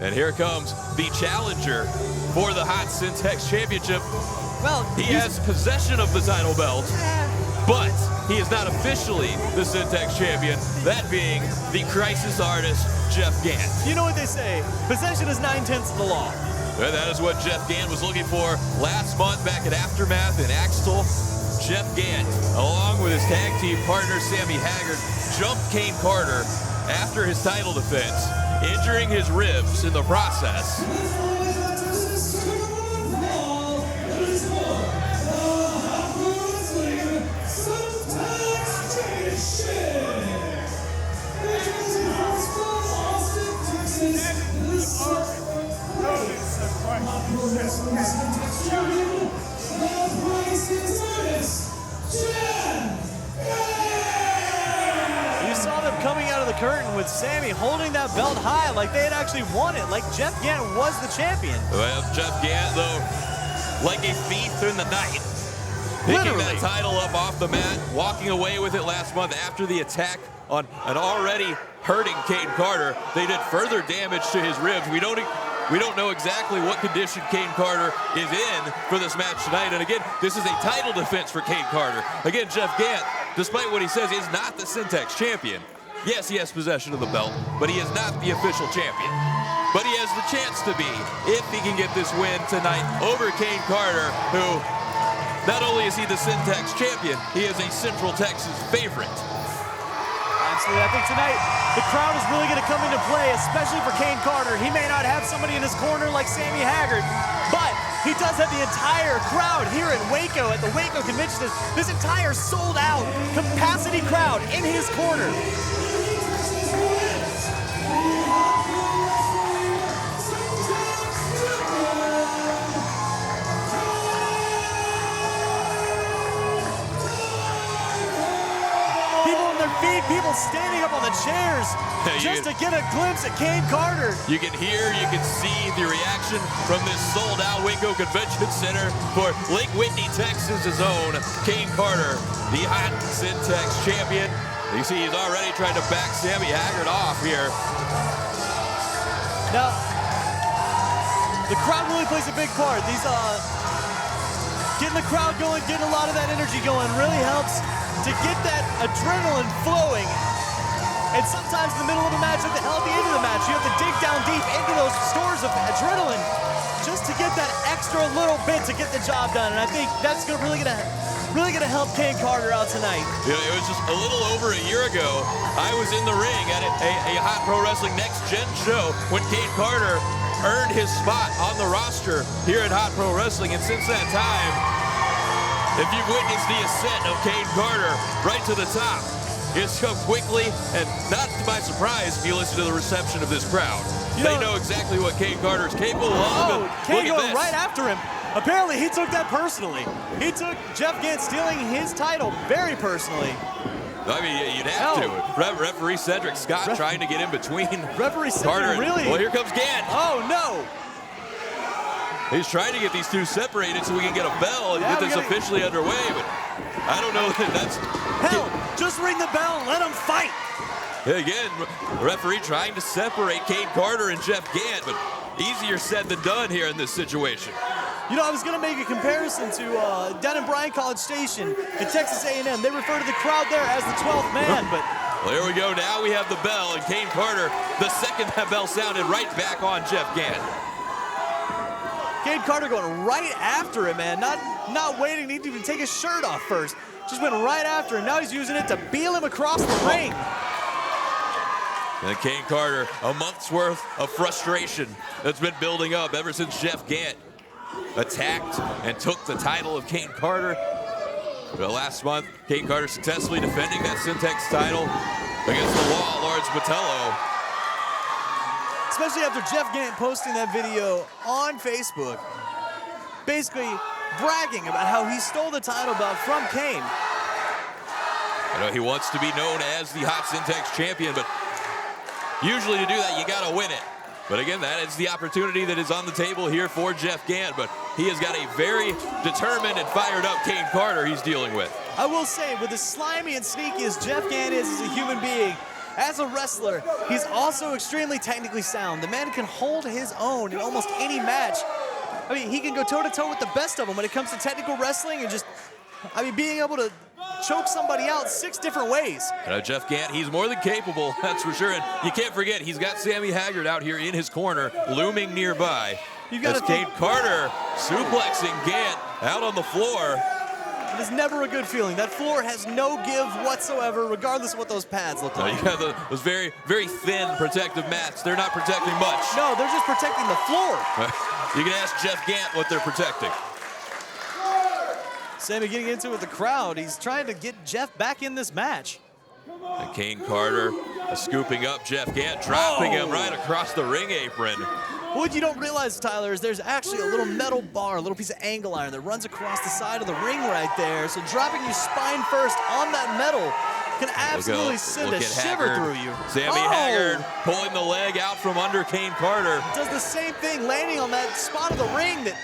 And here comes the challenger for the Hot CENTEX Championship. Well, he has possession of the title belt, but he is not officially the CENTEX champion, that being the crisis artist, Jeff Gant. You know what they say, possession is 9/10 of the law. And that is what Jeff Gant was looking for last month back at Aftermath in Axtell. Jeff Gant, along with his tag team partner Sammy Haggard, jumped Caine Carter after his title defense, injuring his ribs in the process. You saw them coming out of the curtain with Sammy holding that belt high like they had actually won it, like Jeff Gant was the champion. Well, Jeff Gant, though, like a thief in the night, picking that title up off the mat, walking away with it last month after the attack on an already hurting Caine Carter. They did further damage to his ribs. We don't know exactly what condition Caine Carter is in for this match tonight. And again, this is a title defense for Caine Carter. Again, Jeff Gant, despite what he says, is not the CENTEX champion. Yes, he has possession of the belt, but he is not the official champion. But he has the chance to be if he can get this win tonight over Caine Carter, who not only is he the CENTEX champion, he is a Central Texas favorite. Absolutely, I think tonight the crowd is really going to come into play, especially for Caine Carter. He may not have somebody in his corner like Sammy Haggard, but he does have the entire crowd here at Waco, at the Waco Convention Center. This entire sold-out capacity crowd in his corner. People standing up on the chairs just to get a glimpse at Caine Carter. You can hear, you can see the reaction from this sold-out Waco Convention Center for Lake Whitney, Texas's own Caine Carter, the Hot CENTEX champion. You see he's already trying to back Sammy Haggard off here. Now, the crowd really plays a big part. These getting the crowd going, getting a lot of that energy going really helps to get that adrenaline flowing. And sometimes in the middle of a match, at the end of the match, you have to dig down deep into those stores of adrenaline just to get that extra little bit to get the job done. And I think that's really gonna help Caine Carter out tonight. Yeah, it was just a little over a year ago. I was in the ring at a Hot Pro Wrestling Next Gen show when Caine Carter earned his spot on the roster here at Hot Pro Wrestling. And since that time, if you've witnessed the ascent of Caine Carter right to the top, it's come quickly, and not to my surprise if you listen to the reception of this crowd. They know exactly what Caine Carter is capable of. Oh, Caine going right after him. Apparently, he took that personally. He took Jeff Gant stealing his title very personally. I mean, you'd have to. Referee Cedric Scott trying to get in between Referee Carter Cedric, really? Well, here comes Gant. Oh, no. He's trying to get these two separated so we can get a bell and get this officially underway, but I don't know that that's... Hell, just ring the bell and let them fight. Again, referee trying to separate Caine Carter and Jeff Gant, but easier said than done here in this situation. You know, I was going to make a comparison to down in Bryan College Station at Texas A&M. They refer to the crowd there as the 12th man, but... Well, here we go. Now we have the bell, and Caine Carter, the second that bell sounded, right back on Jeff Gant. Caine Carter going right after him, man. Not waiting to even take his shirt off first. Just went right after him. Now he's using it to beal him across the ring. And Caine Carter, a month's worth of frustration that's been building up ever since Jeff Gant attacked and took the title of Caine Carter. But last month, Caine Carter successfully defending that CENTEX title against the Law Lawrence Botello. Especially after Jeff Gant posting that video on Facebook, basically bragging about how he stole the title belt from Caine. I know he wants to be known as the Hot CENTEX champion, but usually to do that, you gotta win it. But again, that is the opportunity that is on the table here for Jeff Gant, but he has got a very determined and fired up Caine Carter he's dealing with. I will say, with as slimy and sneaky as Jeff Gant is as a human being, As a wrestler, he's also extremely technically sound. The man can hold his own in almost any match. I mean, he can go toe-to-toe with the best of them when it comes to technical wrestling and just, I mean, being able to choke somebody out 6 different ways. Jeff Gant, he's more than capable, that's for sure. And you can't forget, he's got Sammy Haggard out here in his corner, looming nearby. As Caine Carter suplexing Gant out on the floor. It is never a good feeling. That floor has no give whatsoever, regardless of what those pads look like. You got those very, very thin protective mats. They're not protecting much. No, they're just protecting the floor. You can ask Jeff Gant what they're protecting. Sammy getting into it with the crowd. He's trying to get Jeff back in this match. And Caine Carter scooping up Jeff Gant, dropping him right across the ring apron. What you don't realize, Tyler, is there's actually a little metal bar, a little piece of angle iron that runs across the side of the ring right there. So dropping you spine first on that metal can absolutely send a shiver through you. Sammy Haggard pulling the leg out from under Caine Carter. Does the same thing, landing on that spot of the ring that,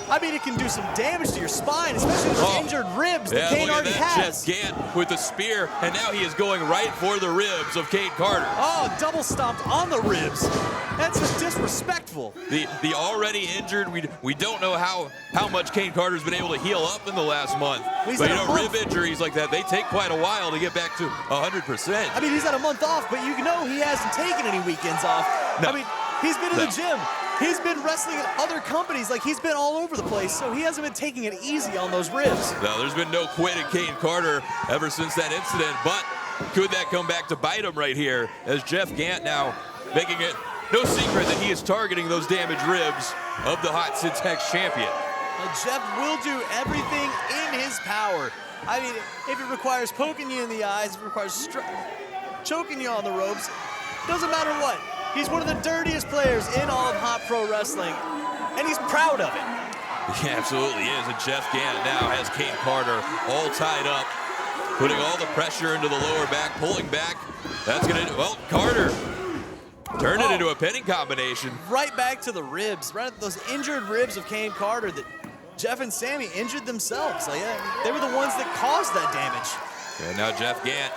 I mean, it can do some damage to your spine, especially with those injured ribs that Caine already has. Jeff Gant with the spear, and now he is going right for the ribs of Caine Carter. Oh, double stomped on the ribs. That's just disrespectful. The already injured, we don't know how much Caine Carter's been able to heal up in the last month. But you know, rib injuries like that, they take quite a while to get back to 100%. I mean, he's had a month off, but you know he hasn't taken any weekends off. No. I mean, he's been in the gym. He's been wrestling at other companies. Like, he's been all over the place, so he hasn't been taking it easy on those ribs. No, there's been no quitting Caine Carter ever since that incident, but could that come back to bite him right here as Jeff Gant now making it no secret that he is targeting those damaged ribs of the hot CENTEX champion. Jeff will do everything in his power. I mean, if it requires poking you in the eyes, if it requires choking you on the ropes, doesn't matter what. He's one of the dirtiest players in all of hot pro wrestling, and he's proud of it. He absolutely is, and Jeff Gant now has Caine Carter all tied up, putting all the pressure into the lower back, pulling back. That's gonna do, well, Carter turned it into a pinning combination. Right back to the ribs, right at those injured ribs of Caine Carter that Jeff and Sammy injured themselves. Like, they were the ones that caused that damage. And now Jeff Gant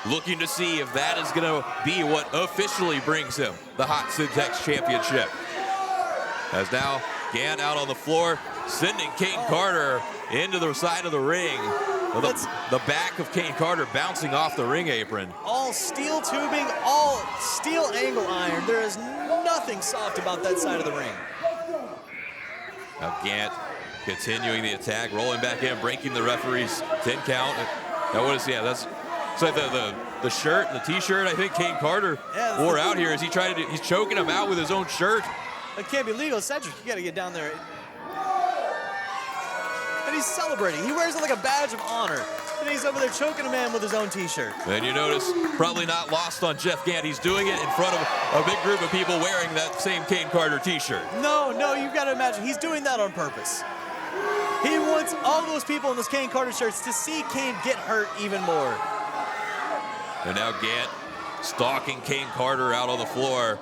looking to see if that is going to be what officially brings him the hot CENTEX championship. As now Gant out on the floor, sending Caine Carter into the side of the ring. The back of Caine Carter bouncing off the ring apron. All steel tubing, all steel angle iron. There is nothing soft about that side of the ring. Now Gant continuing the attack, rolling back in, breaking the referee's 10 count. Now what is, that's like the shirt, the t-shirt I think Caine Carter wore out here as he's choking him out with his own shirt. That can't be legal. Cedric, you gotta get down there. And he's celebrating. He wears it like a badge of honor. And he's over there choking a man with his own t-shirt. And you notice, probably not lost on Jeff Gant. He's doing it in front of a big group of people wearing that same Caine Carter t-shirt. No, you've got to imagine, he's doing that on purpose. He wants all those people in those Caine Carter shirts to see Caine get hurt even more. And now Gant stalking Caine Carter out on the floor,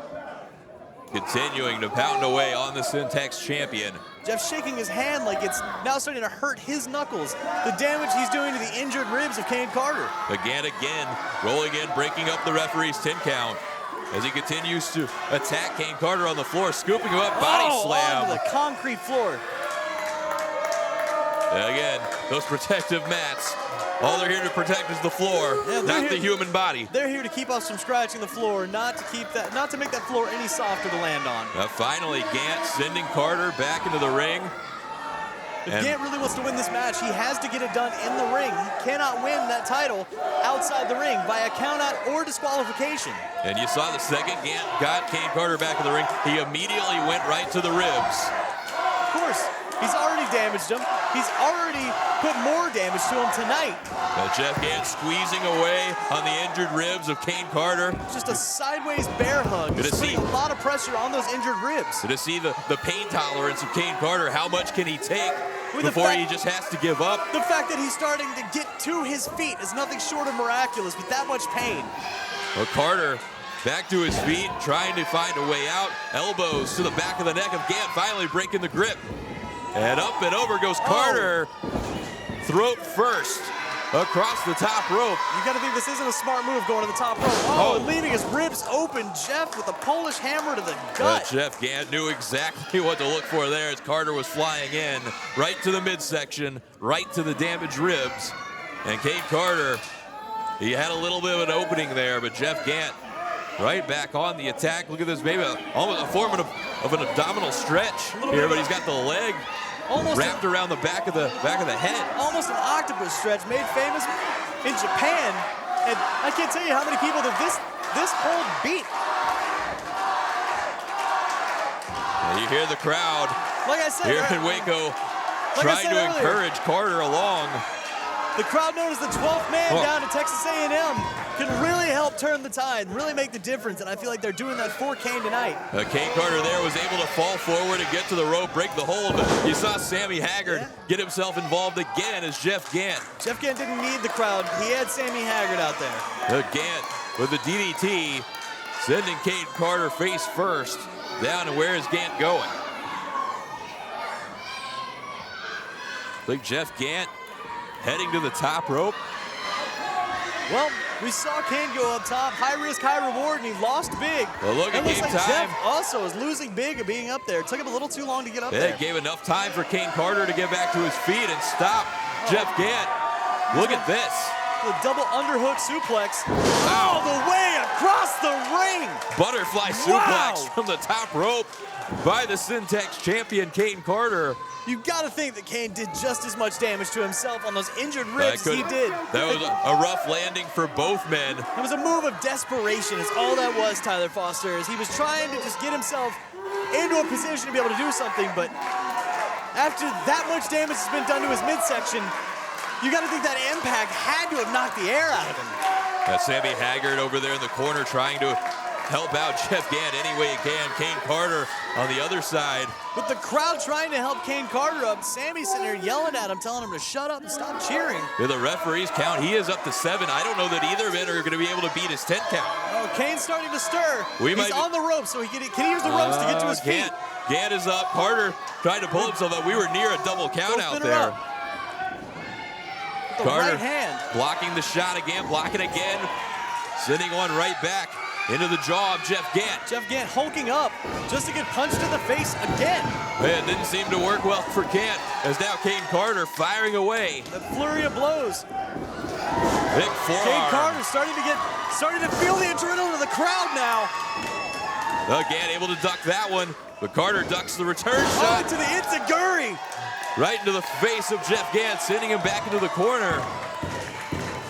continuing to pound away on the CENTEX champion. Jeff shaking his hand like it's now starting to hurt his knuckles. The damage he's doing to the injured ribs of Caine Carter. Again, rolling in, breaking up the referee's 10 count as he continues to attack Caine Carter on the floor, scooping him up, body slam. Onto the concrete floor. And again, those protective mats, all they're here to protect is the floor, not the human body. They're here to keep us from scratching the floor, not to make that floor any softer to land on. Finally, Gant sending Carter back into the ring. If Gant really wants to win this match, he has to get it done in the ring. He cannot win that title outside the ring by a countout or disqualification. And you saw the second Gant got Caine Carter back in the ring, he immediately went right to the ribs. Of course. He's already damaged him. He's already put more damage to him tonight. Jeff Gant squeezing away on the injured ribs of Caine Carter. Just a sideways bear hug. Just putting a lot of pressure on those injured ribs. To see the pain tolerance of Caine Carter, how much can he take before he just has to give up? The fact that he's starting to get to his feet is nothing short of miraculous with that much pain. Well, Carter back to his feet, trying to find a way out. Elbows to the back of the neck of Gant, finally breaking the grip. And up and over goes Carter, throat first. across the top rope. You got to think this isn't a smart move going to the top rope. Oh, leaving his ribs open. Jeff with a Polish hammer to the gut. Jeff Gant knew exactly what to look for there as Carter was flying in right to the midsection, right to the damaged ribs. And Caine Carter, he had a little bit of an opening there, but Jeff Gant right back on the attack. Look at this, maybe almost a form of an abdominal stretch here, but he's got the leg wrapped around the back of the head. Almost an octopus stretch made famous in Japan. And I can't tell you how many people that this hold beat. And you hear the crowd like I said, here in Waco trying to encourage Carter along. The crowd known as the 12th man down at Texas A&M can really help turn the tide, really make the difference, and I feel like they're doing that for Caine tonight. Caine Carter there was able to fall forward and get to the rope, break the hold, but you saw Sammy Haggard get himself involved again as Jeff Gant. Jeff Gant didn't need the crowd. He had Sammy Haggard out there. Gant with the DDT, sending Caine Carter face first down, and where is Gant going? I think Jeff Gant heading to the top rope. Well, we saw Caine go up top, high risk, high reward, and he lost big. Well, look at game time. Jeff also is losing big at being up there. It took him a little too long to get up there. It gave enough time for Caine Carter to get back to his feet and stop Jeff Gant. Look at this. The double underhook suplex all the way across the ring. Butterfly suplex from the top rope by the CENTEX champion, Caine Carter. You got to think that Caine did just as much damage to himself on those injured ribs as he did. That was a rough landing for both men. It was a move of desperation is all that was, Tyler Foster, as he was trying to just get himself into a position to be able to do something, but after that much damage has been done to his midsection, you got to think that impact had to have knocked the air out of him. Sammy Haggard over there in the corner trying to help out Jeff Gant any way he can. Caine Carter on the other side. With the crowd trying to help Caine Carter up, Sammy's sitting there yelling at him, telling him to shut up and stop cheering. The referees count. He is up to 7. I don't know that either men are going to be able to beat his 10 count. Oh, Caine's starting to stir. He's on the ropes, so can he use the ropes to get to his feet? Gant is up. Carter trying to pull himself up. We were near a double count out there. Carter right hand. Blocking the shot again, blocking again. Sending one right back into the jaw of Jeff Gant. Jeff Gant hulking up just to get punched in the face again. Man, didn't seem to work well for Gant, as now Caine Carter firing away. The flurry of blows. Big forearm. Caine Carter starting to feel the adrenaline of the crowd now. Gant able to duck that one, but Carter ducks the return shot. To the enziguri. Right into the face of Jeff Gant, sending him back into the corner.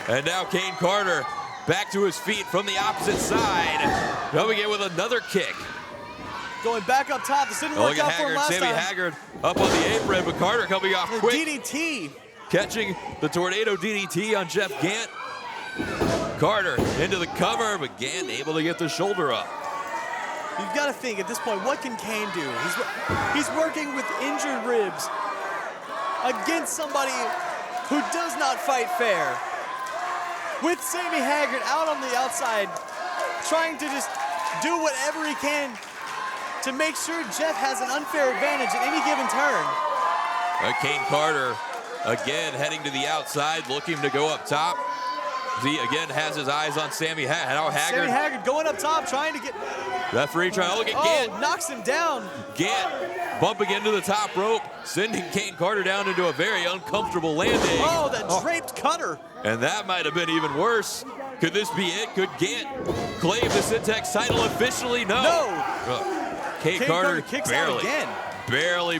And now Caine Carter back to his feet from the opposite side. Coming in with another kick. Going back up top. This didn't work out for him last Sammy time. Haggard up on the apron, but Carter coming off quick. DDT. Catching the tornado DDT on Jeff Gant. Carter into the cover, but Gant able to get the shoulder up. You've got to think at this point, what can Caine do? He's working with injured ribs against somebody who does not fight fair. With Sammy Haggard out on the outside, trying to just do whatever he can to make sure Jeff has an unfair advantage at any given turn. Caine Carter again heading to the outside, looking to go up top. He again has his eyes on Sammy Haggard. Sammy Haggard going up top, trying to get... Referee trying to look at Gant. Knocks him down. Gant bumping into the top rope, sending Caine Carter down into a very uncomfortable landing. Oh, that draped cutter. And that might have been even worse. Could this be it? Could Gant claim the CENTEX title officially? No. Caine Carter kicks out again. Barely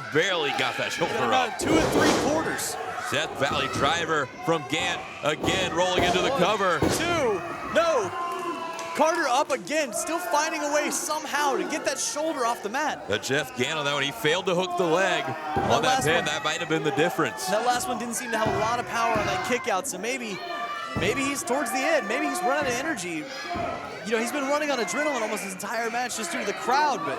got that shoulder up. 2 3/4. Death Valley driver from Gant again rolling into the cover. 2. No. Carter up again, still finding a way somehow to get that shoulder off the mat. Jeff Gant on that one, he failed to hook the leg on that pin. That might have been the difference. That last one didn't seem to have a lot of power on that kick out, so maybe he's towards the end. Maybe he's run out of energy. You know, he's been running on adrenaline almost his entire match just due to the crowd, but...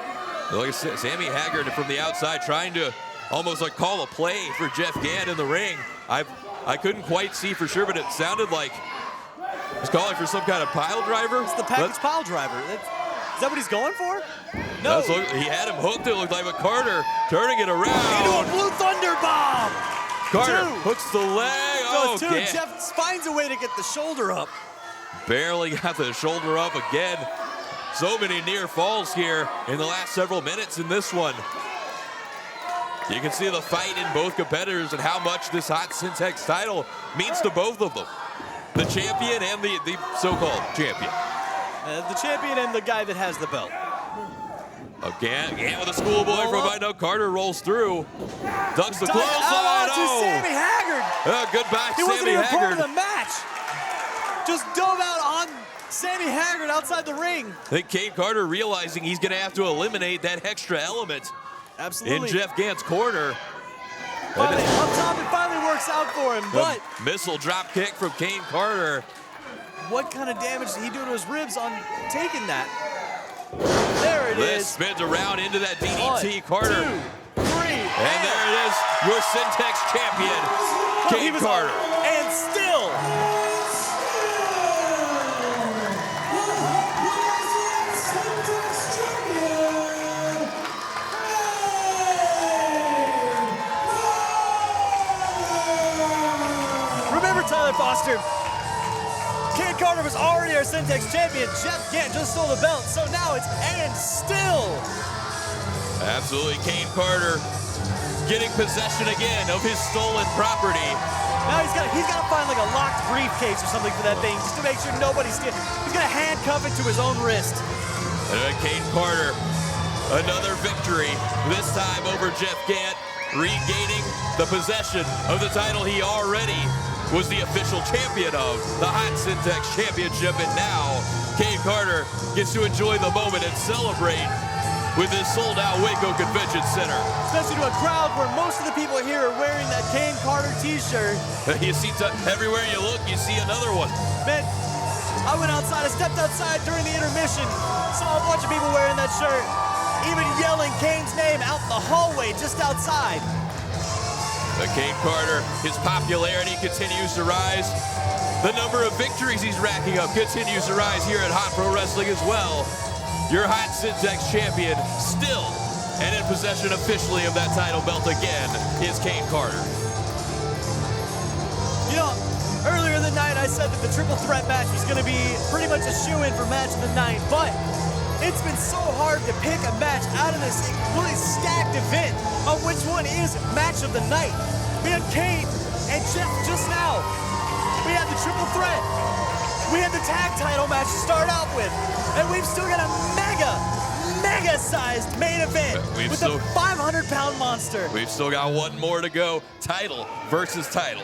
Like I said, Sammy Haggard from the outside trying to almost like call a play for Jeff Gant in the ring. I couldn't quite see for sure, but it sounded like he's calling for some kind of pile driver. It's the package pile driver. Is that what he's going for? No. He had him hooked, it looked like, but Carter turning it around. Into a Blue Thunder bomb. Carter Two. hooks the leg. So it's two. Gant Jeff finds a way to get the shoulder up. barely got the shoulder up again. So many near falls here in the last several minutes in this one. You can see the fight in both competitors and how much this hot CENTEX title means to both of them. The champion and the so-called champion. The champion and the guy that has the belt. Gant with a schoolboy from behind. Carter rolls through. Ducks the clothesline. To Sammy Haggard. Goodbye, He wasn't Sammy even part Haggard. of the match. Just dove out on Sammy Haggard outside the ring. I think Caine Carter realizing he's going to have to eliminate that extra element Absolutely. in Jeff Gant's corner. Finally, up top, it finally works out for him, but Missile drop kick from Caine Carter. what kind of damage did he do to his ribs on taking that? There it This is. spins around into that DDT. One, Carter. 2, 3, And there it is, your CENTEX champion, Caine Carter. And still. Remember, Tyler Foster, Caine Carter was already our CENTEX champion. Jeff Gant just stole the belt, so now it's and still. Absolutely, Caine Carter getting possession again of his stolen property. Now he's got to find like a locked briefcase or something for that thing, just to make sure nobody's stealing. He's gonna handcuff it to his own wrist. And Caine Carter, another victory, this time over Jeff Gant, regaining the possession of the title he already was the official champion of, the hot CENTEX Championship. And now Caine Carter gets to enjoy the moment and celebrate with his sold-out Waco Convention Center. Especially to a crowd where most of the people here are wearing that Caine Carter t-shirt. You see, everywhere you look, you see another one. Man, I went outside, I stepped outside during the intermission, saw a bunch of people wearing that shirt, even yelling Caine's name out in the hallway just outside. Caine Carter, his popularity continues to rise. The number of victories he's racking up continues to rise here at Hot Pro Wrestling as well. Your hot CENTEX champion still, and in possession officially of that title belt again, is Caine Carter. You know, earlier in the night I said that the triple threat match was gonna be pretty much a shoe-in for match of the night, but it's been so hard to pick a match out of this really stacked event on which one is match of the night. We had Caine and Jeff just now. We had the triple threat. We had the tag title match to start out with. And we've still got a mega-sized main event with a 500-pound monster. We've still got one more to go. Title versus title.